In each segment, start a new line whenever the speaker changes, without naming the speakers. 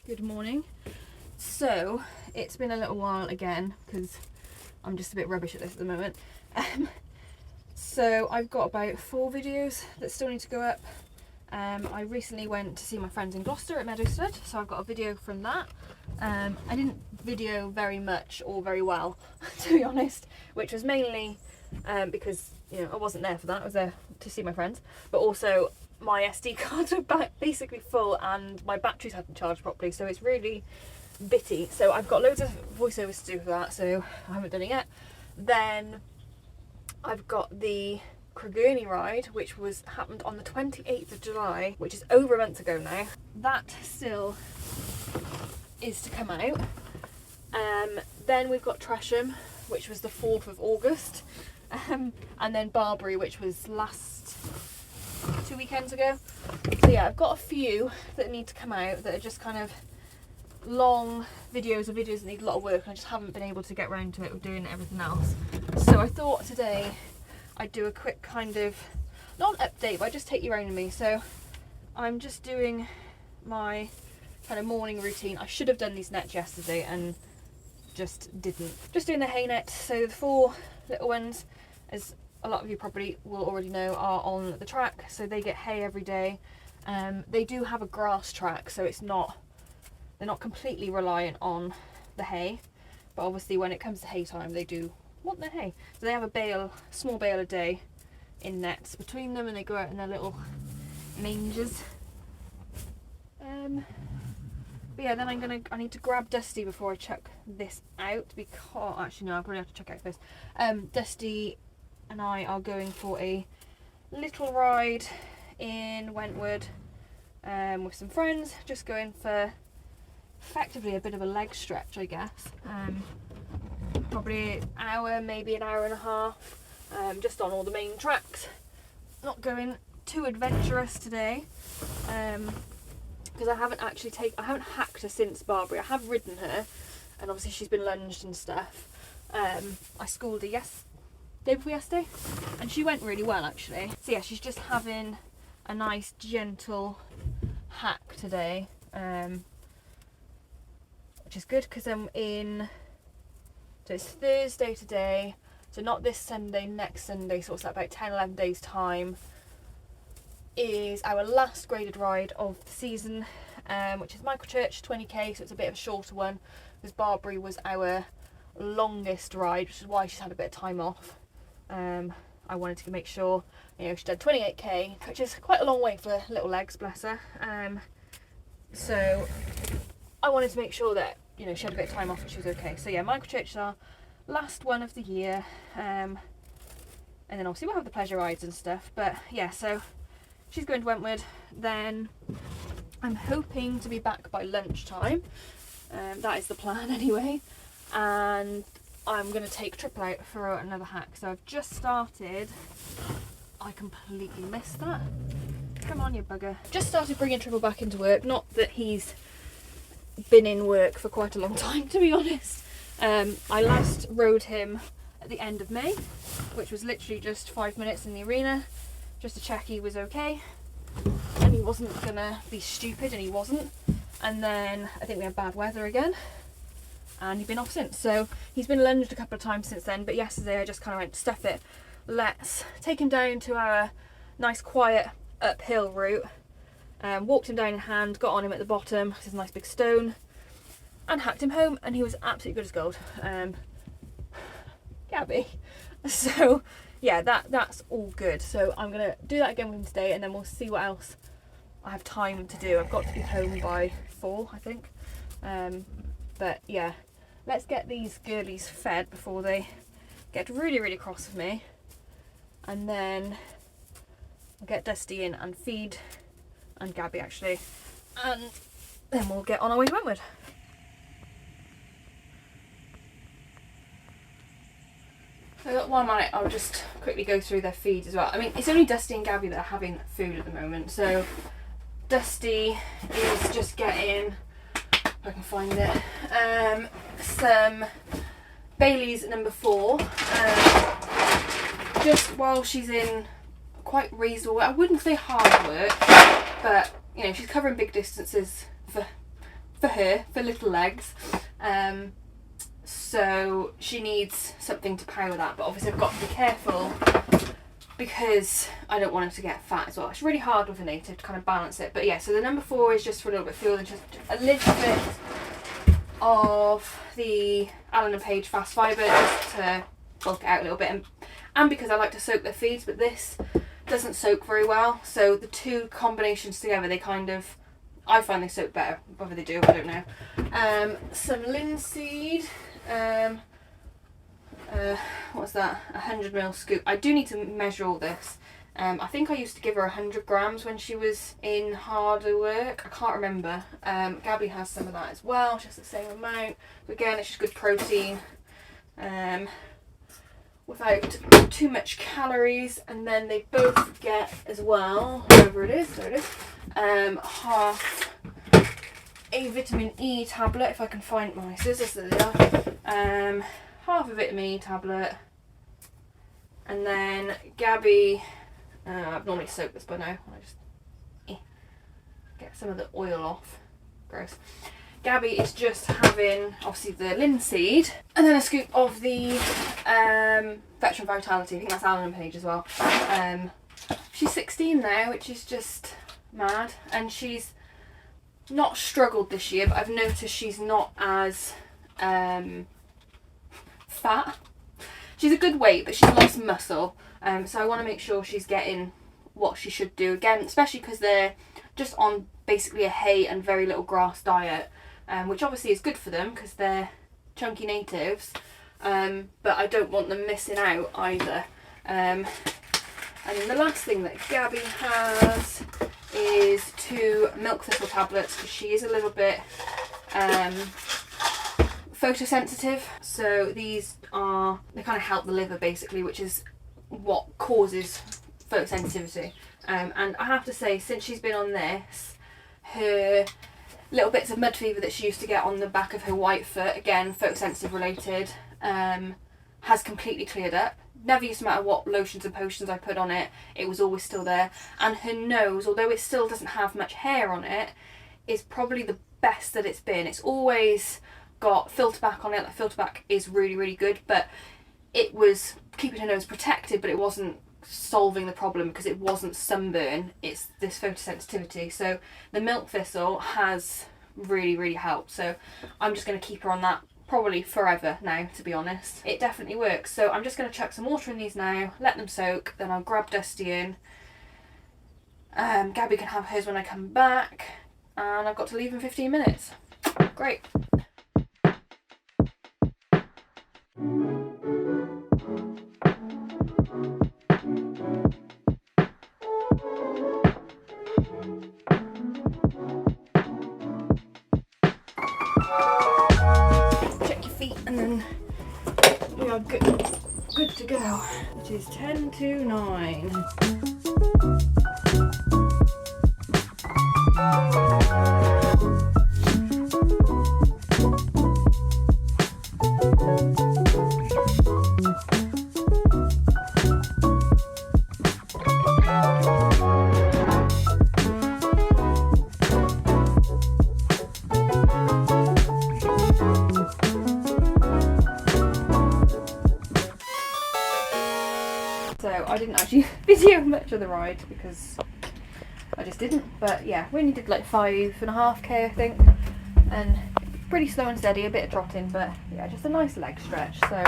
Good morning. So it's been a little while again because I'm just a bit rubbish at this at the moment. So I've got about 4 videos that still need to go up. I recently went to see my friends in Gloucester at Meadowstud, so I've got a video from that. I didn't video very much or very well, to be honest, which was mainly because I wasn't there for that. I was there to see my friends, but also my SD cards are basically full and my batteries hadn't charged properly, so it's really bitty. So I've got loads of voiceovers to do for that, so I haven't done it yet. Then I've got the Cragurney ride, which happened on the 28th of July, which is over a month ago now. That still is to come out. Then we've got Tresham, which was the 4th of August, and then Barbary, which was last 2 weekends ago. So yeah, I've got a few that need to come out that are just kind of long videos or videos that need a lot of work, and I just haven't been able to get around to it with doing everything else. So I thought today I'd do a quick kind of, not an update, but I just take you around with me. So I'm just doing my kind of morning routine. I should have done these nets yesterday and just didn't. Just doing the hay net. So the 4 little ones, as a lot of you probably will already know, are on the track, so they get hay every day. They do have a grass track, so they're not completely reliant on the hay, but obviously when it comes to hay time they do want their hay. So they have a small bale a day in nets between them, and they go out in their little mangers. But yeah, then I need to grab Dusty before I chuck this out, because actually no, I probably have to chuck it out first. Dusty and I are going for a little ride in Wentwood with some friends, just going for effectively a bit of a leg stretch, I guess. Probably an hour, maybe an hour and a half, just on all the main tracks. Not going too adventurous today, because I haven't hacked her since Barbary. I have ridden her, and obviously she's been lunged and stuff. I schooled her day before yesterday, and she went really well actually. So yeah, she's just having a nice gentle hack today, which is good because I'm in. So it's Thursday today, so not this Sunday, next Sunday, so it's like about 10-11 days time is our last graded ride of the season, which is Michaelchurch 20k, so it's a bit of a shorter one, because Barbary was our longest ride, which is why she's had a bit of time off. I wanted to make sure, she did 28k, which is quite a long way for little legs, bless her. So I wanted to make sure that she had a bit of time off and she was okay. So yeah, Michaelchurch is our last one of the year, and then obviously we'll have the pleasure rides and stuff. But yeah, so she's going to Wentwood. Then I'm hoping to be back by lunchtime. That is the plan anyway. And I'm going to take Triple out for another hack. So I've just started. I completely missed that. Come on, you bugger. Just started bringing Triple back into work. Not that he's been in work for quite a long time, to be honest. I last rode him at the end of May, which was literally just 5 minutes in the arena, just to check he was okay and he wasn't gonna be stupid, and he wasn't. And then I think we had bad weather again, and he's been off since. So he's been lunged a couple of times since then, but yesterday I just kind of went, stuff it, let's take him down to our nice quiet uphill route. Walked him down in hand, got on him at the bottom, there's a nice big stone, and hacked him home, and he was absolutely good as gold. Gabby. So yeah, that's all good. So I'm gonna do that again with him today, and then we'll see what else I have time to do. I've got to be home by 4, I think. But yeah, let's get these girlies fed before they get really, really cross with me, and then I'll get Dusty in and feed, and Gabby actually, and then we'll get on our way to Wentwood. So while I'm on it, I'll just quickly go through their feeds as well. I mean, it's only Dusty and Gabby that are having food at the moment. So Dusty is just getting, if I can find it, some Bailey's number 4, just while she's in quite reasonable, I wouldn't say hard work, but she's covering big distances for for her, for little legs. So she needs something to power that, but obviously I've got to be careful because I don't want her to get fat as well. It's really hard with a native to kind of balance it. But yeah, so the number 4 is just for a little bit of fuel and just a little bit of the Allen & Page Fast Fibre just to bulk it out a little bit, and because I like to soak their feeds, but this doesn't soak very well, so the two combinations together, they kind of, I find they soak better. Whether they do, I don't know. Some linseed, what's that, 100ml scoop. I do need to measure all this. I think I used to give her 100 grams when she was in harder work. I can't remember. Gabby has some of that as well, just the same amount. But again, it's just good protein without too much calories. And then they both get as well, wherever it is, there it is, half a vitamin E tablet, if I can find my scissors, there they are. Half a vitamin E tablet. And then Gabby, I've normally soaked this by now. I just get some of the oil off. Gross. Gabby is just having, obviously, the linseed, and then a scoop of the Veteran Vitality. I think that's Allen & Page as well. She's 16 now, which is just mad, and she's not struggled this year, but I've noticed she's not as fat. She's a good weight, but she's lost muscle. So I want to make sure she's getting what she should do. Again, especially because they're just on basically a hay and very little grass diet, which obviously is good for them because they're chunky natives. But I don't want them missing out either. And then the last thing that Gabby has is 2 milk thistle tablets because she is a little bit photosensitive. So these are, they kind of help the liver basically, which is what causes photosensitivity. And I have to say, since she's been on this, her little bits of mud fever that she used to get on the back of her white foot, again photosensitive related, has completely cleared up. Never used to matter what lotions and potions I put on it, it was always still there. And her nose, although it still doesn't have much hair on it, is probably the best that it's been. It's always got filter back on it. Like, filter back is really, really good, but it was keeping her nose protected, but it wasn't solving the problem because it wasn't sunburn, it's this photosensitivity. So the milk thistle has really, really helped. So I'm just going to keep her on that probably forever now, to be honest. It definitely works. So I'm just going to chuck some water in these now, let them soak, then I'll grab Dusty in. Gabby can have hers when I come back, and I've got to leave in 15 minutes. Great. Check your feet and then we are good to go. It is 10 to 9. So I didn't actually video much of the ride because I just didn't, but yeah, we only did like 5.5k I think, and pretty slow and steady, a bit of trotting, but yeah, just a nice leg stretch. So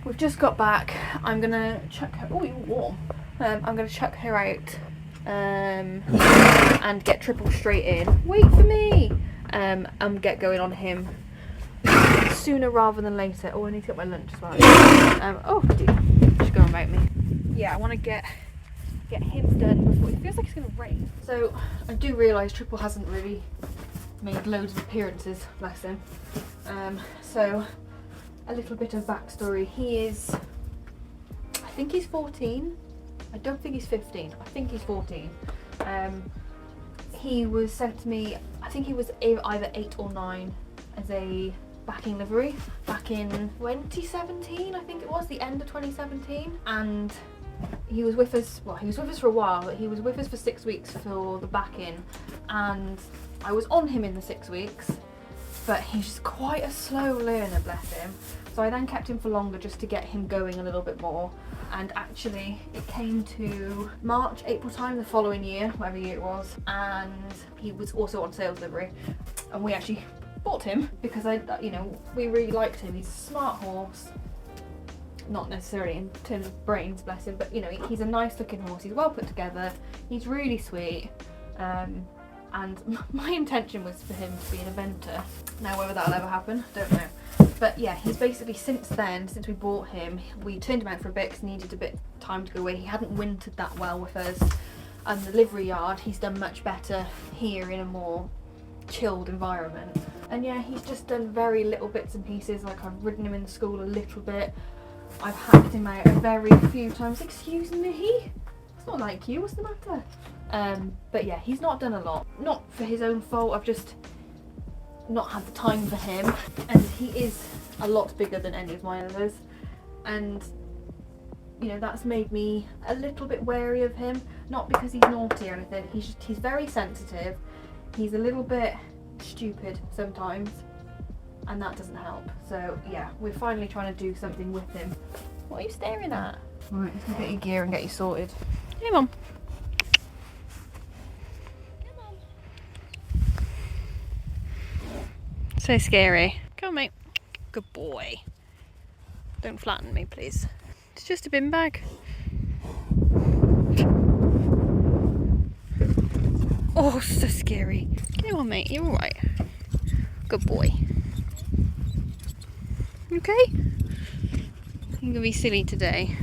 we've just got back. I'm gonna chuck her, oh you're warm, I'm gonna chuck her out and get Triple straight in. Wait for me! And get going on him sooner rather than later. Oh, I need to get my lunch as well. Oh dear, she's going about me. Yeah, I want to get him done before it feels like it's going to rain. So I do realise Triple hasn't really made loads of appearances, bless him. So a little bit of backstory. He is, I think he's 14. I don't think he's 15. I think he's 14. He was sent to me, I think he was either 8 or 9 as a backing livery back in 2017, I think it was, the end of 2017, and he was with us, well, he was with us for a while, but he was with us for 6 weeks for the back-in, and I was on him in the 6 weeks, but he's quite a slow learner, bless him. So I then kept him for longer just to get him going a little bit more. And actually it came to March, April time the following year, whatever year it was, and he was also on sales livery. And we actually bought him because we really liked him. He's a smart horse. Not necessarily in terms of brains, bless him, but he's a nice looking horse. He's well put together. He's really sweet. And my intention was for him to be an eventer. Now whether that'll ever happen, I don't know. But yeah, he's basically since we bought him, we turned him out for a bit because he needed a bit of time to go away. He hadn't wintered that well with us. And the livery yard, he's done much better here in a more chilled environment. And yeah, he's just done very little bits and pieces. Like I've ridden him in the school a little bit. I've hacked him out a very few times. Excuse me? It's not like you, what's the matter? But yeah, he's not done a lot. Not for his own fault, I've just not had the time for him. And he is a lot bigger than any of my others. And that's made me a little bit wary of him. Not because he's naughty or anything, he's very sensitive. He's a little bit stupid sometimes. And that doesn't help. So yeah, we're finally trying to do something with him. What are you staring at? Right, let's go get your gear and get you sorted. Hey Mum. So scary. Come on, mate. Good boy. Don't flatten me, please. It's just a bin bag. Oh, so scary. Come on, mate. You're alright. Good boy. Okay? You're gonna be silly today.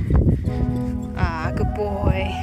Ah, good boy.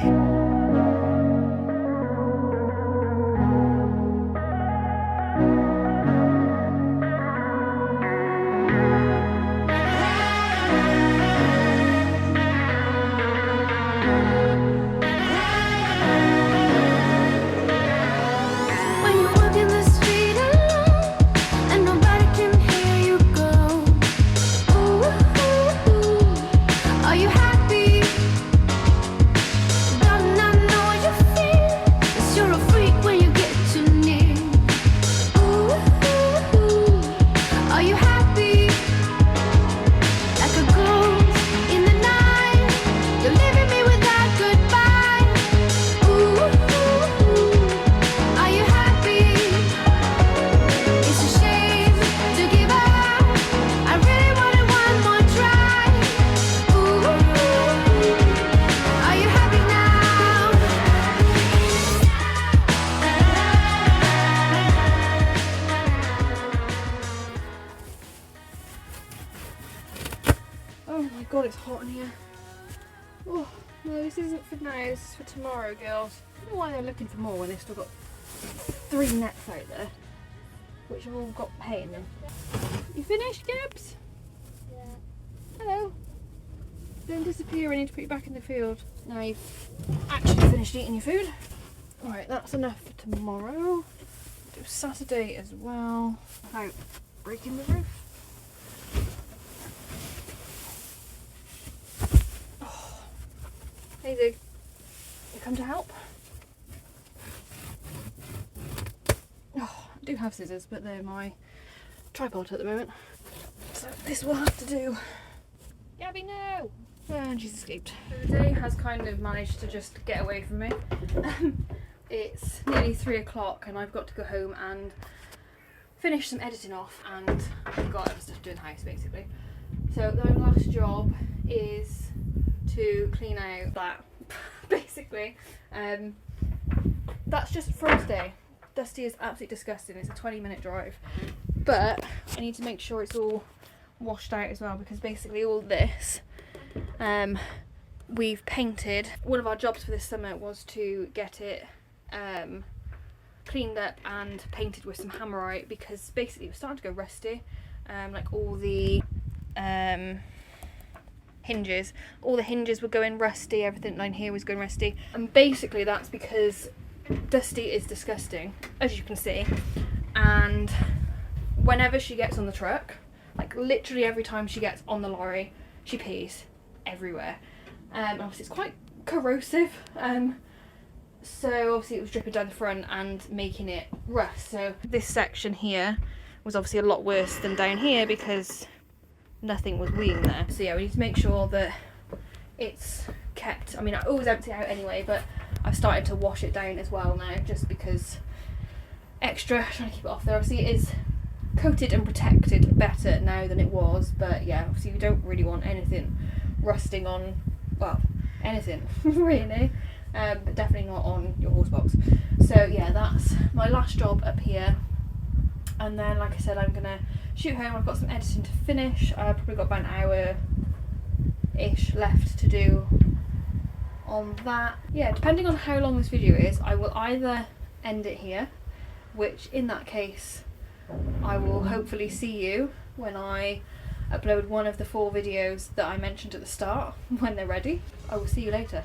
Oh my god, it's hot in here. Oh, no, this isn't for now, this is for tomorrow, girls. I don't know why they're looking for more when they've still got 3 nets out there, which have all got hay in them. You finished, Gibbs? Yeah. Hello. Don't disappear, I need to put you back in the field. Now you've actually finished eating your food. Alright, that's enough for tomorrow. Do Saturday as well. Without breaking the roof. Hey Zig, you come to help? Oh, I do have scissors, but they're my tripod at the moment. So this will have to do. Gabby, no! And she's escaped. So the day has kind of managed to just get away from me. It's nearly 3 o'clock and I've got to go home and finish some editing off, and I've got other stuff to do in the house basically. So my last job is to clean out that basically. That's just Thursday. Dusty is absolutely disgusting. It's a 20-minute drive, but I need to make sure it's all washed out as well, because basically all this we've painted. One of our jobs for this summer was to get it cleaned up and painted with some Hammerite, because basically it was starting to go rusty. Like all the hinges. All the hinges were going rusty, everything down here was going rusty. And basically that's because Dusty is disgusting, as you can see. And whenever she gets on the truck, like literally every time she gets on the lorry, she pees everywhere. Obviously it's quite corrosive. So obviously it was dripping down the front and making it rust. So this section here was obviously a lot worse than down here because nothing was weeing there. So yeah, we need to make sure that it's kept, I mean I always empty it out anyway, but I've started to wash it down as well now, just because extra, trying to keep it off there. Obviously it is coated and protected better now than it was, but yeah, obviously you don't really want anything rusting on, well, anything really, but definitely not on your horse box. So yeah, that's my last job up here, and then like I said, I'm gonna shoot home. I've got some editing to finish. I've probably got about an hour-ish left to do on that. Yeah, depending on how long this video is, I will either end it here, which in that case I will hopefully see you when I upload one of the 4 videos that I mentioned at the start when they're ready. I will see you later.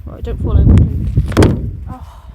Right, don't fall over, please. Oh.